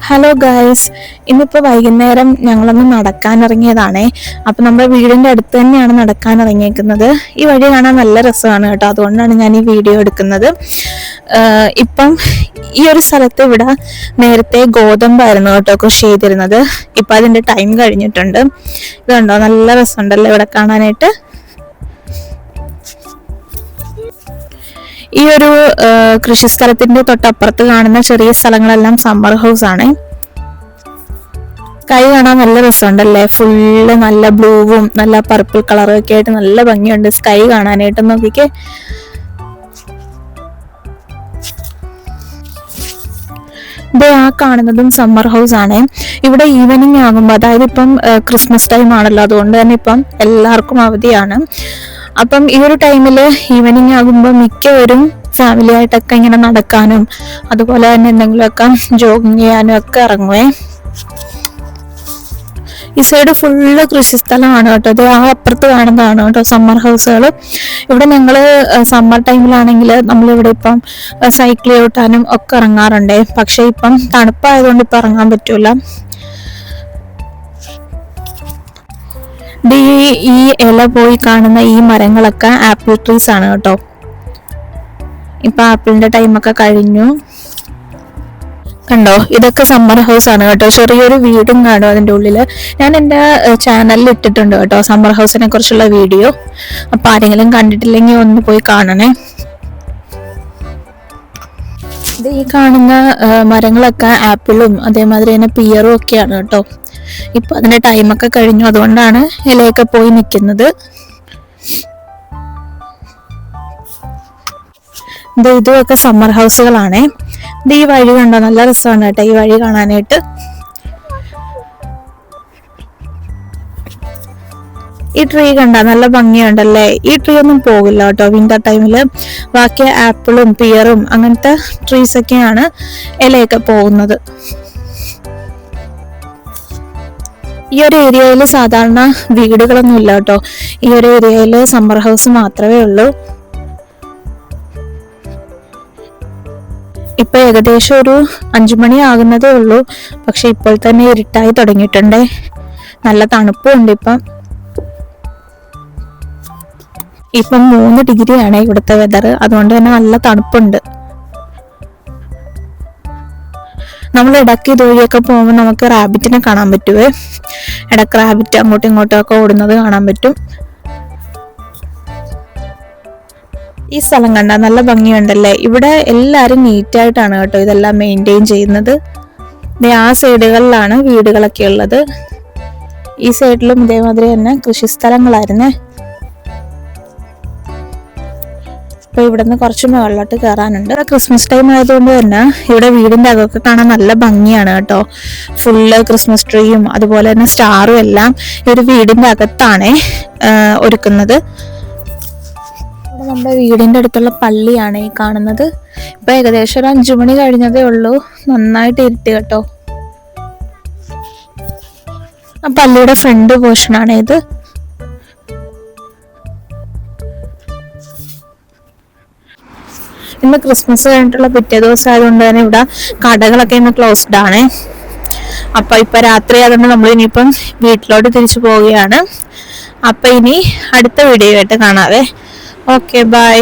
Hello guys, ഇന്നിപ്പോൾ വൈകുന്നേരം ഞങ്ങളൊന്ന് നടക്കാനിറങ്ങിയതാണേ. അപ്പം നമ്മുടെ വീടിൻ്റെ അടുത്ത് തന്നെയാണ് നടക്കാനിറങ്ങിയേക്കുന്നത്. ഈ വഴി കാണാൻ നല്ല രസമാണ് കേട്ടോ, അതുകൊണ്ടാണ് ഞാൻ ഈ വീഡിയോ എടുക്കുന്നത്. ഇപ്പം ഈ ഒരു സ്ഥലത്ത് ഇവിടെ നേരത്തെ ഗോതമ്പായിരുന്നു കേട്ടോ കൃഷി ചെയ്തിരുന്നത്. ഇപ്പം അതിൻ്റെ ടൈം കഴിഞ്ഞിട്ടുണ്ട്. ഇതുണ്ടോ, നല്ല രസമുണ്ടല്ലോ ഇവിടെ കാണാനായിട്ട്. ഈ ഒരു കൃഷി സ്ഥലത്തിന്റെ തൊട്ടപ്പുറത്ത് കാണുന്ന ചെറിയ സ്ഥലങ്ങളെല്ലാം സമ്മർ ഹൗസ് ആണ്. കൈ കാണാൻ നല്ല രസമുണ്ടല്ലേ, ഫുള്ള് നല്ല ബ്ലൂവും നല്ല പർപ്പിൾ കളറും ഒക്കെ ആയിട്ട് നല്ല ഭംഗിയുണ്ട് സ്കൈ കാണാനായിട്ട്. നോക്കിക്കേ, ഇത് ആ കാണുന്നതും സമ്മർ ഹൗസ് ആണ്. ഇവിടെ ഈവനിങ് ആകുമ്പോൾ, അതായത് ഇപ്പം ക്രിസ്മസ് ടൈം ആണല്ലോ, അതുകൊണ്ട് തന്നെ ഇപ്പം എല്ലാവർക്കും അവധിയാണ്. അപ്പം ഈ ഒരു ടൈമിൽ ഈവനിങ് ആകുമ്പോൾ മിക്കവരും ഫാമിലി ആയിട്ടൊക്കെ ഇങ്ങനെ നടക്കാനും അതുപോലെ തന്നെ എന്തെങ്കിലുമൊക്കെ ജോഗിങ് ചെയ്യാനും ഒക്കെ ഇറങ്ങുവേ. ഈ സൈഡ് ഫുള്ള് കൃഷി സ്ഥലമാണ് കേട്ടോ. ഇത് ആ അപ്പുറത്ത് കാണുന്നതാണ് കേട്ടോ സമ്മർ ഹൗസുകൾ. ഇവിടെ ഞങ്ങൾ സമ്മർ ടൈമിലാണെങ്കിൽ നമ്മളിവിടെ ഇപ്പം സൈക്കിൾ ചവിട്ടാനും ഒക്കെ ഇറങ്ങാറുണ്ട്. പക്ഷെ ഇപ്പം തണുപ്പായതുകൊണ്ട് ഇപ്പം ഇറങ്ങാൻ പറ്റൂല. ഈ ഇല പോയി കാണുന്ന ഈ മരങ്ങളൊക്കെ ആപ്പിൾ ട്രീസ് ആണ് കേട്ടോ. ഇപ്പൊ ആപ്പിളിന്റെ ടൈമൊക്കെ കഴിഞ്ഞു. കണ്ടോ, ഇതൊക്കെ സമ്മർ ഹൗസ് ആണ് കേട്ടോ. ചെറിയൊരു വീടും കാണും അതിൻ്റെ ഉള്ളില്. ഞാൻ എൻ്റെ ചാനലിൽ ഇട്ടിട്ടുണ്ട് കേട്ടോ സമ്മർ ഹൗസിനെ കുറിച്ചുള്ള വീഡിയോ. അപ്പൊ ആരെങ്കിലും കണ്ടിട്ടില്ലെങ്കിൽ ഒന്ന് പോയി കാണണേ. ഇത് ഈ കാണുന്ന മരങ്ങളൊക്കെ ആപ്പിളും അതേമാതിരി തന്നെ പിയറും ഒക്കെയാണ് കേട്ടോ. ഇപ്പൊ അതിന്റെ ടൈമൊക്കെ കഴിഞ്ഞു, അതുകൊണ്ടാണ് ഇലയൊക്കെ പോയി നിൽക്കുന്നത്. ഇതുമൊക്കെ സമ്മർ ഹൗസുകളാണേ. ഇത് ഈ വഴി കണ്ടോ, നല്ല രസമാണ് കേട്ടോ ഈ വഴി കാണാനായിട്ട്. ഈ ട്രീ കണ്ട നല്ല ഭംഗിയുണ്ടല്ലേ. ഈ ട്രീ ഒന്നും പോകില്ല കേട്ടോ വിന്റർ ടൈമില്. ബാക്കി ആപ്പിളും പിയറും അങ്ങനത്തെ ട്രീസ് ഒക്കെയാണ് ഇലയൊക്കെ പോകുന്നത്. ഈ ഒരു ഏരിയയിൽ സാധാരണ വീടുകളൊന്നും ഇല്ല കേട്ടോ. ഈ ഒരു ഏരിയയിൽ സമ്മർ ഹൗസ് മാത്രമേ ഉള്ളൂ. ഇപ്പൊ ഏകദേശം ഒരു 5 മണി ആകുന്നതേ ഉള്ളൂ. പക്ഷെ ഇപ്പോൾ തന്നെ ഇരുട്ടായി തുടങ്ങിയിട്ടുണ്ടേ. നല്ല തണുപ്പുണ്ട് ഇപ്പം 3 ഡിഗ്രിയാണ് ഇവിടുത്തെ വെതർ, അതുകൊണ്ട് തന്നെ നല്ല തണുപ്പുണ്ട്. നമ്മൾ ഇടയ്ക്ക് ഇതുവഴിയൊക്കെ പോകുമ്പോൾ നമുക്ക് റാബിറ്റിനെ കാണാൻ പറ്റുവേ. ഇടയ്ക്ക് റാബിറ്റ് അങ്ങോട്ടും ഇങ്ങോട്ടും ഒക്കെ ഓടുന്നത് കാണാൻ പറ്റും. ഈ സ്ഥലം കണ്ട നല്ല ഭംഗിയുണ്ടല്ലേ. ഇവിടെ എല്ലാവരും നീറ്റായിട്ടാണ് കേട്ടോ ഇതെല്ലാം മെയിൻറ്റെയിൻ ചെയ്യുന്നത്. ആ സൈഡുകളിലാണ് വീടുകളൊക്കെ ഉള്ളത്. ഈ സൈഡിലും ഇതേമാതിരി തന്നെ കൃഷി സ്ഥലങ്ങളായിരുന്നേ. ഇപ്പൊ ഇവിടുന്ന് കുറച്ച് മുകളിലോട്ട് കയറാനുണ്ട്. ക്രിസ്മസ് ടൈം ആയതുകൊണ്ട് തന്നെ ഇവിടെ വീടിന്റെ അകമൊക്കെ കാണാൻ നല്ല ഭംഗിയാണ് കേട്ടോ. ഫുള്ള് ക്രിസ്മസ് ട്രീയും അതുപോലെ തന്നെ സ്റ്റാറും എല്ലാം ഈ ഒരു വീടിന്റെ അകത്താണ് ഒരുക്കുന്നത്. നമ്മുടെ വീടിന്റെ അടുത്തുള്ള പള്ളിയാണ് ഈ കാണുന്നത്. ഇപ്പൊ ഏകദേശം ഒരു 5 മണി കഴിഞ്ഞതേ ഉള്ളൂ. നന്നായിട്ട് ഇരുട്ടി കേട്ടോ. ആ പള്ളിയുടെ ഫ്രണ്ട് പോർഷനാണ് ഇത്. ഇന്ന് ക്രിസ്മസ് കഴിഞ്ഞിട്ടുള്ള പിറ്റേ ദിവസം ആയതുകൊണ്ട് തന്നെ ഇവിടെ കടകളൊക്കെ ഇന്ന് ക്ലോസ്ഡ് ആണ്. അപ്പൊ ഇപ്പൊ രാത്രി ആയതുകൊണ്ട് നമ്മൾ ഇനിയിപ്പം വീട്ടിലോട്ട് തിരിച്ചു പോവുകയാണ്. അപ്പൊ ഇനി അടുത്ത വീഡിയോ ആയിട്ട് കാണാവേ. Okay, by.